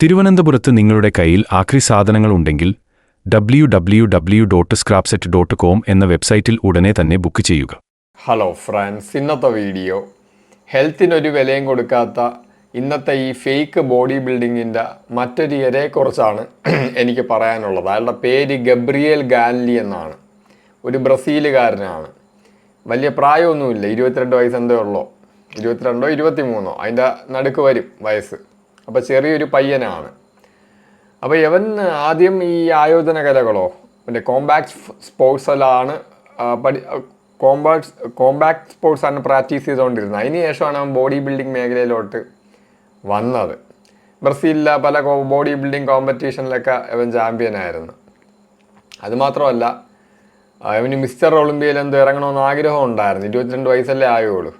തിരുവനന്തപുരത്ത് നിങ്ങളുടെ കയ്യിൽ ആക്രി സാധനങ്ങളുണ്ടെങ്കിൽ www.scrapset.com എന്ന വെബ്സൈറ്റിൽ ഉടനെ തന്നെ ബുക്ക് ചെയ്യുക. ഹലോ ഫ്രണ്ട്സ്, ഇന്നത്തെ വീഡിയോ ഹെൽത്തിനൊരു വിലയും കൊടുക്കാത്ത ഇന്നത്തെ ഈ ഫേക്ക് ബോഡി ബിൽഡിങ്ങിൻ്റെ മറ്റൊരു ഇരയെക്കുറിച്ചാണ് എനിക്ക് പറയാനുള്ളത്. അയാളുടെ പേര് ഗബ്രിയേൽ ഗാൻലി എന്നാണ്. ഒരു ബ്രസീലുകാരനാണ്. വലിയ പ്രായമൊന്നുമില്ല, 22 വയസ്സ് എന്തേ ഉള്ളൂ, 22 23 അതിൻ്റെ നടുക്ക് വരും വയസ്സ്. അപ്പോൾ ചെറിയൊരു പയ്യനാണ്. അപ്പോൾ ഇവൻ ആദ്യം ഈ ആയോധന കലകളോ പിന്നെ കോമ്പാക്ട് സ്പോർട്സിലാണ് കോമ്പാക്ട് സ്പോർട്സാണ് പ്രാക്ടീസ് ചെയ്തുകൊണ്ടിരുന്നത്. അതിന് ശേഷമാണ് അവൻ ബോഡി ബിൽഡിംഗ് മേഖലയിലോട്ട് വന്നത്. ബ്രസീലിലെ പല ബോഡി ബിൽഡിംഗ് കോമ്പറ്റീഷനിലൊക്കെ അവൻ ചാമ്പ്യനായിരുന്നു. അതുമാത്രമല്ല, അവന് മിസ്റ്റർ ഒളിമ്പിയയിൽ എന്തോ ഇറങ്ങണമെന്ന് ആഗ്രഹം ഉണ്ടായിരുന്നു. 22 വയസ്സല്ലേ ആയുള്ളൂ.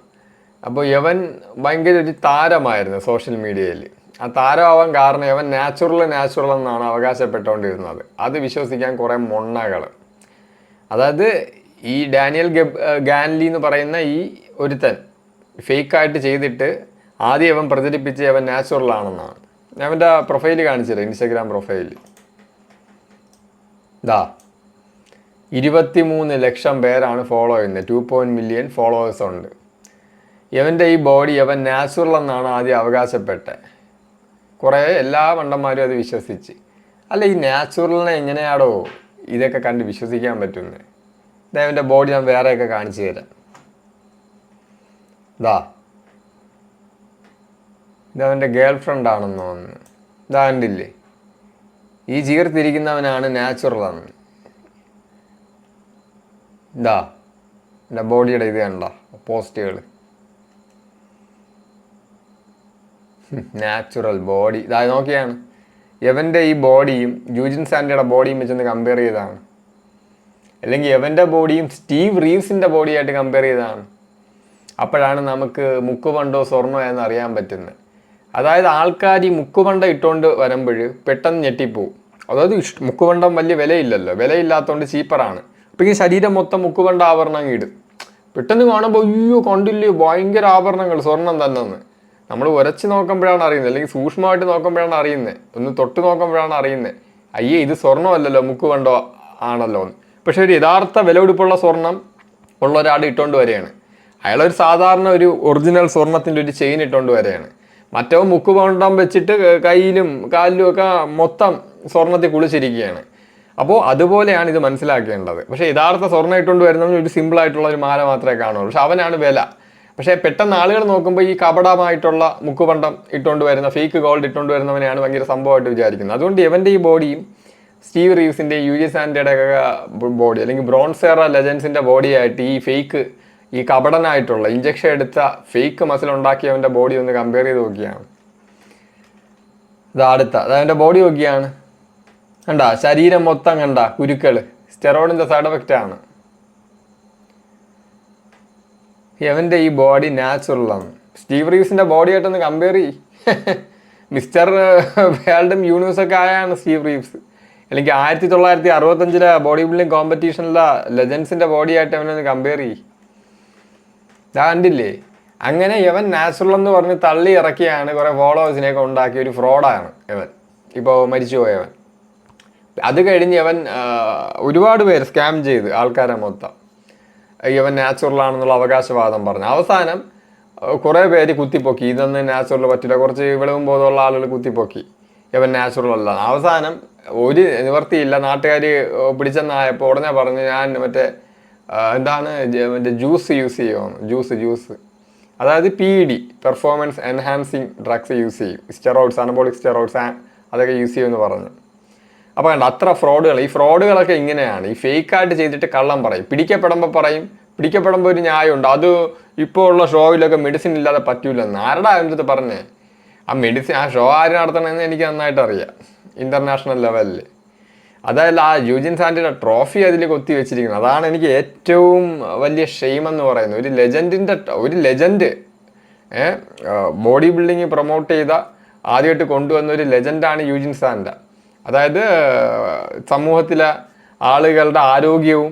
അപ്പോൾ ഇവൻ ഭയങ്കര ഒരു താരമായിരുന്നു സോഷ്യൽ മീഡിയയിൽ. ആ താരമാവാൻ കാരണം ഇവൻ നാച്ചുറൽ എന്നാണ് അവകാശപ്പെട്ടുകൊണ്ടിരുന്നത്. അത് വിശ്വസിക്കാൻ കുറേ മൊണ്ണകൾ, അതായത് ഈ ഡാനിയൽ ഗാൻലി എന്ന് പറയുന്ന ഈ ഒരുത്തൻ ഫേക്കായിട്ട് ചെയ്തിട്ട് ആദ്യം അവൻ പ്രചരിപ്പിച്ച് അവൻ നാച്ചുറൽ ആണെന്നാണ്. ഞാൻ അവൻ്റെ പ്രൊഫൈൽ കാണിച്ചില്ല, ഇൻസ്റ്റഗ്രാം പ്രൊഫൈൽ. 23 ലക്ഷം പേരാണ് ഫോളോ ചെയ്യുന്നത്, 2 മില്യൺ ഫോളോവേഴ്സ് ഉണ്ട്. ഇവൻ്റെ ഈ ബോഡി അവൻ നാച്ചുറൽ എന്നാണ് ആദ്യം അവകാശപ്പെട്ടത്. കുറേ എല്ലാ മണ്ടന്മാരും അത് വിശ്വസിച്ച്. അല്ല, ഈ നാച്ചുറലിനെ എങ്ങനെയാണോ ഇതൊക്കെ കണ്ട് വിശ്വസിക്കാൻ പറ്റുന്നത്? ഇതവൻ്റെ ബോഡി ഞാൻ വേറെയൊക്കെ കാണിച്ചു തരാം. ഇതവൻ്റെ ഗേൾ ഫ്രണ്ട് ആണെന്ന് തോന്നുന്നു. കണ്ടില്ലേ, ഈ ചീർത്തിരിക്കുന്നവനാണ് നാച്ചുറൽ എന്ന്. എൻ്റെ ബോഡിയുടെ ഇത് കണ്ട പോസ്റ്റുകൾ, നാച്ചുറൽ ബോഡി. ഇതായി നോക്കിയാണ് എവൻ്റെ ഈ ബോഡിയും ജൂജിൻ സാൻഡയുടെ ബോഡിയും വെച്ചൊന്ന് കമ്പയർ ചെയ്തതാണ്. അല്ലെങ്കിൽ എവൻ്റെ ബോഡിയും സ്റ്റീവ് റീവ്സിൻ്റെ ബോഡിയായിട്ട് കമ്പയർ ചെയ്തതാണ്. അപ്പോഴാണ് നമുക്ക് മുക്കുപണ്ടോ സ്വർണ്ണോ എന്ന് അറിയാൻ പറ്റുന്നത്. അതായത് ആൾക്കാർ ഈ മുക്കുപണ്ടം ഇട്ടുകൊണ്ട് വരുമ്പോൾ പെട്ടെന്ന് ഞെട്ടിപ്പോവും. അതായത് മുക്കുപണ്ടം വലിയ വിലയില്ലല്ലോ, വിലയില്ലാത്തതുകൊണ്ട് ചീപ്പറാണ്. അപ്പോൾ ഈ ശരീരം മൊത്തം മുക്കുപണ്ട ആഭരണം ഇടും. പെട്ടെന്ന് കാണുമ്പോൾ അയ്യോ കണ്ടില്ലേ ഭയങ്കര ആഭരണങ്ങൾ, സ്വർണം തന്നെന്ന് നമ്മൾ ഉരച്ച് നോക്കുമ്പോഴാണ് അറിയുന്നത്, അല്ലെങ്കിൽ സൂക്ഷ്മമായിട്ട് നോക്കുമ്പോഴാണ് അറിയുന്നത്, ഒന്ന് തൊട്ട് നോക്കുമ്പോഴാണ് അറിയുന്നത് അയ്യേ ഇത് സ്വർണ്ണമല്ലല്ലോ മുക്കുപണ്ടോ ആണല്ലോ എന്ന്. പക്ഷെ ഒരു യഥാർത്ഥ വിലപിടിപ്പുള്ള സ്വർണം ഉള്ള ഒരാൾ ഇട്ടുകൊണ്ട് വരികയാണ്. അയാളൊരു സാധാരണ ഒരു ഒറിജിനൽ സ്വർണത്തിൻ്റെ ഒരു ചെയിൻ ഇട്ടുകൊണ്ട് വരികയാണ്. മറ്റോ മുക്കുപണ്ടം വെച്ചിട്ട് കയ്യിലും കാലിലും ഒക്കെ മൊത്തം സ്വർണത്തിൽ കുളിച്ചിരിക്കുകയാണ്. അപ്പോൾ അതുപോലെയാണ് ഇത് മനസ്സിലാക്കേണ്ടത്. പക്ഷേ യഥാർത്ഥ സ്വർണ്ണം ഇട്ടുകൊണ്ട് വരുന്നവന് ഒരു സിമ്പിളായിട്ടുള്ള ഒരു മാല മാത്രമേ കാണുള്ളൂ. പക്ഷെ അവനാണ് വില. പക്ഷേ പെട്ടെന്ന് ആളുകൾ നോക്കുമ്പോൾ ഈ കപടമായിട്ടുള്ള മുക്കുപണ്ടം ഇട്ടുകൊണ്ട് വരുന്ന ഫേക്ക് ഗോൾഡ് ഇട്ടുകൊണ്ട് വരുന്നവനെയാണ് ഭയങ്കര സംഭവമായിട്ട് വിചാരിക്കുന്നത്. അതുകൊണ്ട് ഇവൻ്റെ ഈ ബോഡിയും സ്റ്റീവ് റീവ്സിൻ്റെ യൂജി സാൻഡയുടെ ബോഡി അല്ലെങ്കിൽ ബ്രോൺസേറ ലെജൻസിൻ്റെ ബോഡിയായിട്ട് ഈ ഫേക്ക് ഈ കപടനായിട്ടുള്ള ഇഞ്ചക്ഷൻ എടുത്ത ഫേക്ക് മസിൽ ഉണ്ടാക്കിയവൻ്റെ ബോഡി ഒന്ന് കമ്പയർ ചെയ്ത് നോക്കിയാണ്. അതവൻ്റെ ബോഡി നോക്കിയാണ്. കണ്ട ശരീരം മൊത്തം കണ്ട കുരുക്കൾ, സ്റ്റെറോയിഡിൻ്റെ സൈഡ് എഫക്റ്റ് ആണ്. ഇവൻ്റെ ഈ ബോഡി നാച്ചുറലാണ്. സ്റ്റീവ് റീവ്സിൻ്റെ ബോഡിയായിട്ടൊന്ന് കമ്പയർ ചെയ്യും. മിസ്റ്റർ വേൾഡും യൂണിവേഴ്സൊക്കെ ആയാണ് സ്റ്റീവ് റീവ്സ്. അല്ലെങ്കിൽ 1965 ബോഡി ബിൽഡിംഗ് കോമ്പറ്റീഷനിലെ ലെജൻസിൻ്റെ ബോഡിയായിട്ട് അവനൊന്ന് കമ്പയർ ചെയ്യും. കണ്ടില്ലേ, അങ്ങനെ ഇവൻ നാച്ചുറൽ എന്ന് പറഞ്ഞ് തള്ളി ഇറക്കിയാണ് കുറേ ഫോളോവേഴ്സിനെയൊക്കെ ഉണ്ടാക്കിയ ഒരു ഫ്രോഡാണ് ഇവൻ, ഇപ്പോൾ മരിച്ചുപോയവൻ. അത് കഴിഞ്ഞ് ഇവൻ ഒരുപാട് പേര് സ്കാം ചെയ്ത് ആൾക്കാരെ മൊത്തം ഇവൻ നാച്ചുറൽ ആണെന്നുള്ള അവകാശവാദം പറഞ്ഞു. അവസാനം കുറേ പേര് കുത്തിപ്പൊക്കി, ഇതൊന്നും നാച്ചുറൽ പറ്റില്ല, കുറച്ച് വിളവും ബോധമുള്ള ആളുകൾ കുത്തിപ്പൊക്കി ഇവൻ നാച്ചുറൽ അല്ല. അവസാനം ഒരു നിവർത്തിയില്ല, നാട്ടുകാർ പിടിച്ചെന്നായപ്പോൾ ഉടനെ പറഞ്ഞു ഞാൻ മറ്റേ ജ്യൂസ് യൂസ് ചെയ്യുമെന്ന്. ജ്യൂസ് അതായത് PED performance enhancing drugs use ചെയ്യും, സ്റ്റെറോയിഡ്സ് അനബോളിക് സ്റ്റെറോയിഡ്സ് അതൊക്കെ യൂസ് ചെയ്യുമെന്ന് പറഞ്ഞു. അപ്പോൾ കണ്ട അത്ര ഫ്രോഡുകൾ. ഈ ഫ്രോഡുകളൊക്കെ ഇങ്ങനെയാണ്, ഈ ഫേക്കായിട്ട് ചെയ്തിട്ട് കള്ളം പറയും. പിടിക്കപ്പെടുമ്പോൾ ഒരു ന്യായമുണ്ട്. അത് ഇപ്പോൾ ഉള്ള ഷോയിലൊക്കെ മെഡിസിൻ ഇല്ലാതെ പറ്റൂലെന്ന്. ആരുടെ അടുത്ത് പറഞ്ഞേ? ആ മെഡിസിൻ ആ ഷോ ആര് നടത്തണമെന്ന് എനിക്ക് നന്നായിട്ട് അറിയാം, ഇൻ്റർനാഷണൽ ലെവലിൽ. അതായത് ആ യൂജിൻ സാൻഡയുടെ ട്രോഫി അതിൽ കൊത്തി വെച്ചിരിക്കുന്നത്. അതാണ് എനിക്ക് ഏറ്റവും വലിയ ഷെയിമെന്ന് പറയുന്നത്. ഒരു ലെജൻഡ് ബോഡി ബിൽഡിങ് പ്രൊമോട്ട് ചെയ്ത ആദ്യമായിട്ട് കൊണ്ടുവന്ന ഒരു ലെജൻഡാണ് യൂജിൻ സാൻഡ. അതായത് സമൂഹത്തിലെ ആളുകളുടെ ആരോഗ്യവും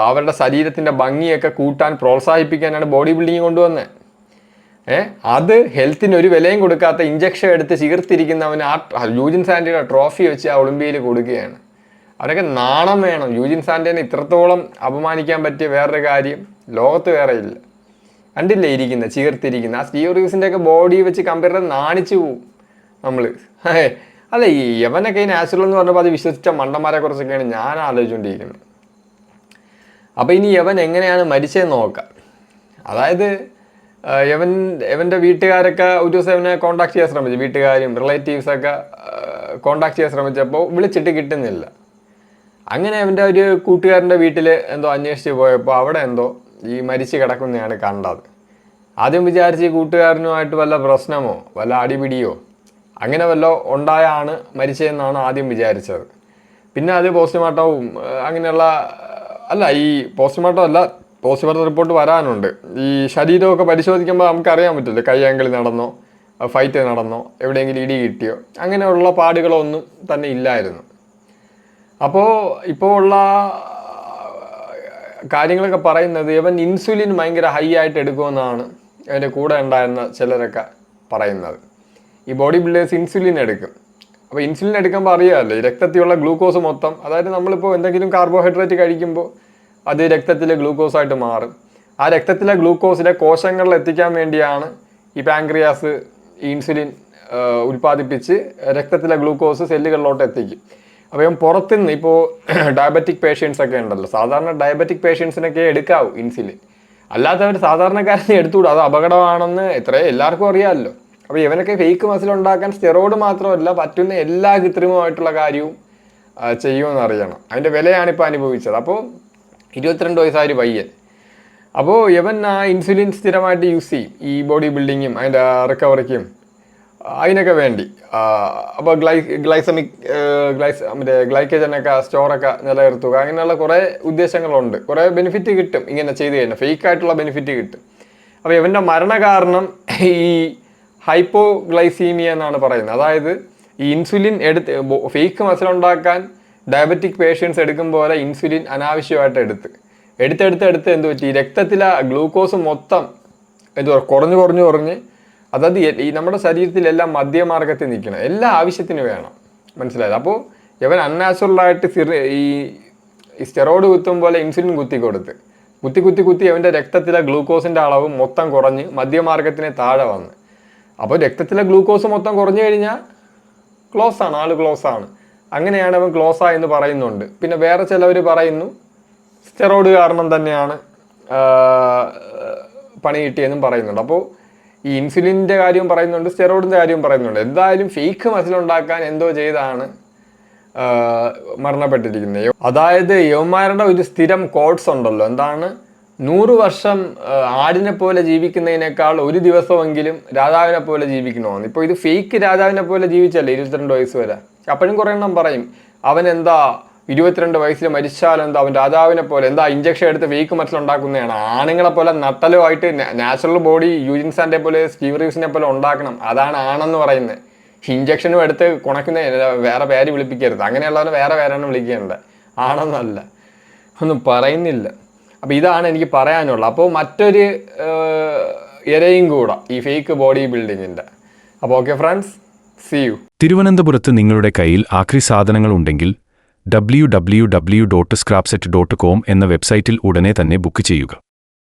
അവരുടെ ശരീരത്തിൻ്റെ ഭംഗിയൊക്കെ കൂട്ടാൻ പ്രോത്സാഹിപ്പിക്കാനാണ് ബോഡി ബിൽഡിങ് കൊണ്ടുവന്നത്. അത് ഹെൽത്തിന് ഒരു വിലയും കൊടുക്കാത്ത ഇഞ്ചക്ഷൻ എടുത്ത് ചികിർത്തിരിക്കുന്നവന് യൂജിൻ സാൻഡിയുടെ ട്രോഫി വെച്ച് ആ ഒളിമ്പിയയിൽ കൊടുക്കുകയാണ്. അവരൊക്കെ നാണം വേണം. യൂജിൻ സാൻഡിനെ ഇത്രത്തോളം അപമാനിക്കാൻ പറ്റിയ വേറൊരു കാര്യം ലോകത്ത് വേറെ ഇല്ല. കണ്ടില്ലേ ഇരിക്കുന്ന ചീർത്തിരിക്കുന്ന ആ സ്റ്റീവ് റീവ്സിൻ്റെ ഒക്കെ ബോഡി വെച്ച് കമ്പയർ ചെയ്ത് നാണിച്ചു പോവും നമ്മൾ. അല്ല, ഈ യവനൊക്കെ ഈ നാച്ചുറൽ എന്ന് പറഞ്ഞപ്പോൾ അത് വിശ്വസിച്ച മണ്ടന്മാരെ കുറിച്ചൊക്കെയാണ് ഞാൻ ആലോചിച്ചുകൊണ്ടിരിക്കുന്നത്. അപ്പോൾ ഇനി യവൻ എങ്ങനെയാണ് മരിച്ചതെന്ന് നോക്കാം. അതായത് യവൻ്റെ വീട്ടുകാരൊക്കെ ഒരു ദിവസം ഇവനെ കോൺടാക്ട് ചെയ്യാൻ ശ്രമിച്ചു. വീട്ടുകാരും റിലേറ്റീവ്സൊക്കെ കോൺടാക്ട് ചെയ്യാൻ ശ്രമിച്ചപ്പോൾ വിളിച്ചിട്ട് കിട്ടുന്നില്ല. അങ്ങനെ അവൻ്റെ ഒരു കൂട്ടുകാരൻ്റെ വീട്ടിൽ എന്തോ അന്വേഷിച്ച് പോയപ്പോൾ അവിടെ എന്തോ ഈ മരിച്ച് കിടക്കുന്നതാണ് കണ്ടത്. ആദ്യം വിചാരിച്ച് ഈ കൂട്ടുകാരനുമായിട്ട് വല്ല പ്രശ്നമോ വല്ല അടിപിടിയോ അങ്ങനെ വല്ല ഉണ്ടായാണ് മരിച്ചതെന്നാണ് ആദ്യം വിചാരിച്ചത്. പിന്നെ അത് പോസ്റ്റ്മോർട്ടവും അങ്ങനെയുള്ള ഈ പോസ്റ്റ്മോർട്ടം റിപ്പോർട്ട് വരാനുണ്ട്. ഈ ശരീരമൊക്കെ പരിശോധിക്കുമ്പോൾ നമുക്കറിയാൻ പറ്റില്ല കൈ ആംഗിൾ നടന്നോ ഫൈറ്റ് നടന്നോ എവിടെയെങ്കിലും ഇടി കിട്ടിയോ അങ്ങനെയുള്ള പാടുകളൊന്നും തന്നെ ഇല്ലായിരുന്നു. അപ്പോൾ ഇപ്പോൾ ഉള്ള കാര്യങ്ങളൊക്കെ പറയുന്നത് ഇവൻ ഇൻസുലിൻ ഭയങ്കര ഹൈ ആയിട്ട് എടുക്കുമെന്നാണ് അവൻ്റെ കൂടെ ഉണ്ടായിരുന്ന ചിലരൊക്കെ പറയുന്നത്. ഈ ബോഡി ബിൽഡേഴ്സ് ഇൻസുലിൻ എടുക്കും. അപ്പോൾ ഇൻസുലിൻ എടുക്കുമ്പോൾ അറിയാമല്ലോ, ഈ രക്തത്തിലുള്ള ഗ്ലൂക്കോസ് മൊത്തം, അതായത് നമ്മളിപ്പോൾ എന്തെങ്കിലും കാർബോഹൈഡ്രേറ്റ് കഴിക്കുമ്പോൾ അത് രക്തത്തിലെ ഗ്ലൂക്കോസായിട്ട് മാറും. ആ രക്തത്തിലെ ഗ്ലൂക്കോസിനെ കോശങ്ങളിൽ എത്തിക്കാൻ വേണ്ടിയാണ് ഈ പാൻക്രിയാസ് ഇൻസുലിൻ ഉൽപ്പാദിപ്പിച്ച് രക്തത്തിലെ ഗ്ലൂക്കോസ് സെല്ലുകളിലോട്ട് എത്തിക്കും. അപ്പോൾ പുറത്തുനിന്ന് ഇപ്പോൾ ഡയബറ്റിക് പേഷ്യൻസ് ഒക്കെ ഉണ്ടല്ലോ, സാധാരണ ഡയബറ്റിക് പേഷ്യൻസിനൊക്കെ എടുക്കാവൂ ഇൻസുലിൻ, അല്ലാത്തവർ സാധാരണക്കാരനെ എടുത്തുകൂടും. അത് അപകടമാണെന്ന് എല്ലാവർക്കും അറിയാമല്ലോ. അപ്പോൾ ഇവനൊക്കെ ഫേക്ക് മസിൽ ഉണ്ടാക്കാൻ സ്റ്റെറോയിഡ് മാത്രമല്ല പറ്റുന്ന എല്ലാ കൃത്രിമമായിട്ടുള്ള കാര്യവും ചെയ്യുമെന്ന് അറിയണം. അതിൻ്റെ വിലയാണിപ്പോൾ അനുഭവിച്ചത്. അപ്പോൾ 22 വയസ്സായൊരു പയ്യൻ. അപ്പോൾ ഇവൻ ആ ഇൻസുലിൻ സ്ഥിരമായിട്ട് യൂസ് ചെയ്യും ഈ ബോഡി ബിൽഡിങ്ങും അതിൻ്റെ റിക്കവറിക്കും അതിനൊക്കെ വേണ്ടി. അപ്പോൾ ഗ്ലൈക്കജനൊക്കെ സ്റ്റോറൊക്കെ നിലനിർത്തുക, അങ്ങനെയുള്ള കുറേ ഉദ്ദേശങ്ങളുണ്ട്. കുറേ ബെനിഫിറ്റ് കിട്ടും ഇങ്ങനെ ചെയ്ത് കഴിഞ്ഞാൽ, ഫേക്കായിട്ടുള്ള ബെനിഫിറ്റ് കിട്ടും. അപ്പോൾ ഇവൻ്റെ മരണകാരണം ഈ ഹൈപ്പോഗ്ലൈസീമിയ എന്നാണ് പറയുന്നത്. അതായത് ഈ ഇൻസുലിൻ ഫേക്ക് മസിൽ ഉണ്ടാക്കാൻ ഡയബറ്റിക് പേഷ്യൻസ് എടുക്കും പോലെ ഇൻസുലിൻ അനാവശ്യമായിട്ട് എടുത്ത് എന്ത് പറ്റി, രക്തത്തിലെ ഗ്ലൂക്കോസ് മൊത്തം കുറഞ്ഞ് അതായത് ഈ നമ്മുടെ ശരീരത്തിലെല്ലാം മധ്യമാർഗത്തിൽ നിൽക്കണം, എല്ലാ ആവശ്യത്തിന് വേണം, മനസ്സിലായത്. അപ്പോൾ ഇവൻ അൺനാച്ചുറലായിട്ട് ഈ സ്റ്റെറോയിഡ് കുത്തും പോലെ ഇൻസുലിൻ കുത്തി അവൻ്റെ രക്തത്തിലെ ഗ്ലൂക്കോസിൻ്റെ അളവ് മൊത്തം കുറഞ്ഞ് മധ്യമാർഗത്തിന് താഴെ വന്ന്. അപ്പോൾ രക്തത്തിലെ ഗ്ലൂക്കോസ് മൊത്തം കുറഞ്ഞു കഴിഞ്ഞാൽ ആള് ക്ലോസ് ആണ്. അങ്ങനെയാണ് അവൻ ക്ലോസ് ആയെന്ന് പറയുന്നുണ്ട്. പിന്നെ വേറെ ചിലവർ പറയുന്നു സ്റ്റെറോയിഡ് കാരണം തന്നെയാണ് പണി കിട്ടിയെന്നും പറയുന്നുണ്ട്. അപ്പോൾ ഈ ഇൻസുലിൻ്റെ കാര്യവും പറയുന്നുണ്ട്, സ്റ്റെറോയിഡിൻ്റെ കാര്യവും പറയുന്നുണ്ട്. എന്തായാലും ഫേക്ക് മസിൽ ഉണ്ടാക്കാൻ എന്തോ ചെയ്താണ് മരണപ്പെട്ടിരിക്കുന്നത്. അതായത് യവന്മാരുടെ ഒരു സ്ഥിരം കോഡ്സ് ഉണ്ടല്ലോ, എന്താണ് 100 വർഷം ആടിനെ പോലെ ജീവിക്കുന്നതിനേക്കാൾ ഒരു ദിവസമെങ്കിലും രാജാവിനെ പോലെ ജീവിക്കണമെന്ന്. ഇപ്പോൾ ഇത് ഫേക്ക് രാജാവിനെ പോലെ ജീവിച്ചല്ലേ 22 വയസ്സ് വരെ. അപ്പോഴും കുറേ എണ്ണം പറയും അവൻ എന്താ 22 വയസ്സിൽ മരിച്ചാലെന്താ അവൻ രാജാവിനെ പോലെ എന്താ ഇഞ്ചക്ഷൻ എടുത്ത് ഫേക്ക് മസിൽ ഉണ്ടാക്കുന്നതാണ്. ആണുങ്ങളെ പോലെ നട്ടലുമായിട്ട് നാച്ചുറൽ ബോഡി യൂജിൻ സാൻഡിനെ പോലെ സ്റ്റീവ് റീവ്സിനെ പോലെ ഉണ്ടാക്കണം, അതാണ് ആണെന്ന് പറയുന്നത്. ഇഞ്ചക്ഷനും എടുത്ത് കുണക്കുന്ന വേറെ പേര് വിളിപ്പിക്കരുത്, അങ്ങനെയുള്ളവരെ വേറെ പേരാണ് വിളിക്കേണ്ടത്, ആണെന്നല്ല, ഒന്നും പറയുന്നില്ല. അപ്പോൾ ഇതാണ് എനിക്ക് പറയാനുള്ളത്. അപ്പോൾ മറ്റൊരു ഇരയും കൂടെ ഈ ഫേക്ക് ബോഡി ബിൽഡിങ്ങിൻ്റെ. അപ്പോൾ ഓക്കെ ഫ്രണ്ട്സ്, സീ യു. തിരുവനന്തപുരത്ത് നിങ്ങളുടെ കയ്യിൽ ആക്രി സാധനങ്ങൾ ഉണ്ടെങ്കിൽ www.scrapset.com എന്ന വെബ്സൈറ്റിൽ ഉടനെ തന്നെ ബുക്ക് ചെയ്യുക.